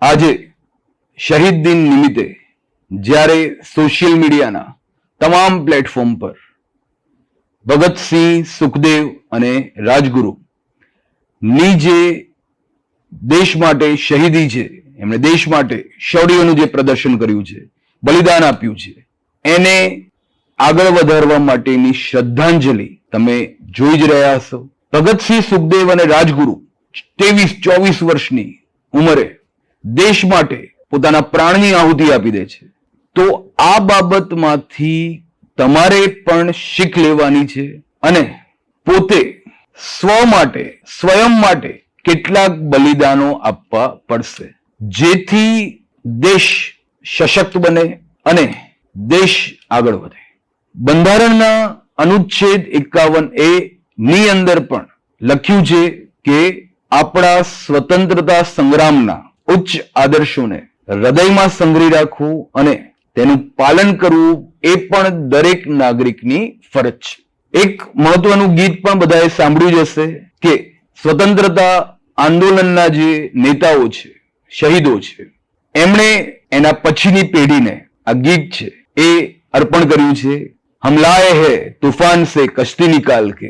આજે શહીદ દિન નિમિત્તે જ્યારે સોશિયલ મીડિયાના તમામ પ્લેટફોર્મ પર ભગતસિંહ, સુખદેવ અને રાજગુરુ ની જે દેશ માટે શહીદી છે, એમણે દેશ માટે શૌર્યનું જે પ્રદર્શન કર્યું છે, બલિદાન આપ્યું છે, એને આગળ વધારવા માટેની શ્રદ્ધાંજલિ તમે જોઈ જ રહ્યા હશો. ભગતસિંહ, સુખદેવ અને રાજગુરુ 23-24 વર્ષની ઉંમરે દેશ માટે પોતાના પ્રાણની આહુતિ આપી દે છે. તો આ બાબતમાંથી તમારે પણ શીખ લેવાની છે અને પોતે સ્વયં માટે કેટલાક બલિદાનો આપવા પડશે, જેથી દેશ સશક્ત બને અને દેશ આગળ વધે. બંધારણના અનુચ્છેદ 51A ની અંદર પણ લખ્યું છે કે આપણા સ્વતંત્રતા સંગ્રામના ઉચ્ચ આદર્શોને હૃદયમાં સંગ્રહી રાખવું અને તેનું પાલન કરવું એ પણ દરેક નાગરિકની ફરજ છે. એક મહત્વનું ગીત પણ બધાએ સાંભળ્યું જ હશે કે સ્વતંત્રતા આંદોલનના જે નેતાઓ છે, શહીદો છે, એમણે એના પછીની પેઢીને આ ગીત છે એ અર્પણ કર્યું છે. હમ લાએ હૈ તૂફાન સે કશ્તી નિકાલ કે,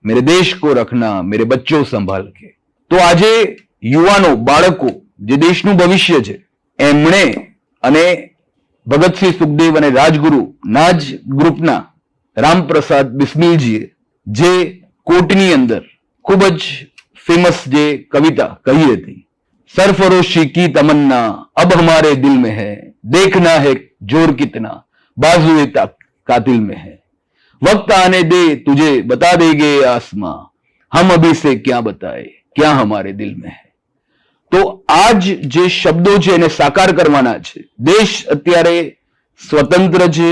મેરે દેશ કો રખના મેરે બચ્ચો સંભાલ કે. તો આજે યુવાનો, બાળકો જે દેશનું ભવિષ્ય છે, એમણે અને ભગતસિંહ, સુખદેવ અને રાજગુરુ ના જ ગ્રુપના રામપ્રસાદ બિસ્મિલજીએ જે કોટની અંદર ખૂબ જ ફેમસ જે કવિતા કહી હતી, સરફરોશી કી તમન્ના અબ હમારે દિલ में है, देखना है जोर कितना बाजुए कातिल में है, वक्त आने दे तुझे बता देंगे आसमां, हम अभी से क्या बताए क्या हमारे दिल में है. તો આજ જે શબ્દો છે એને સાકાર કરવાના છે. દેશ અત્યારે સ્વતંત્ર છે,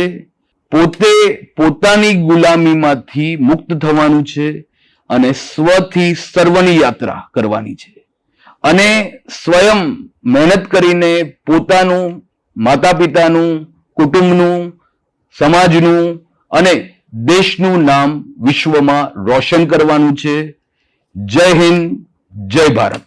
પોતે પોતાની ગુલામીમાંથી મુક્ત થવાનું છે અને સ્વથી સર્વની યાત્રા કરવાની છે અને સ્વયં મહેનત કરીને પોતાનું, માતા પિતાનું, કુટુંબનું, સમાજનું અને દેશનું નામ વિશ્વમાં રોશન કરવાનું છે. જય હિન્દ, જય ભારત.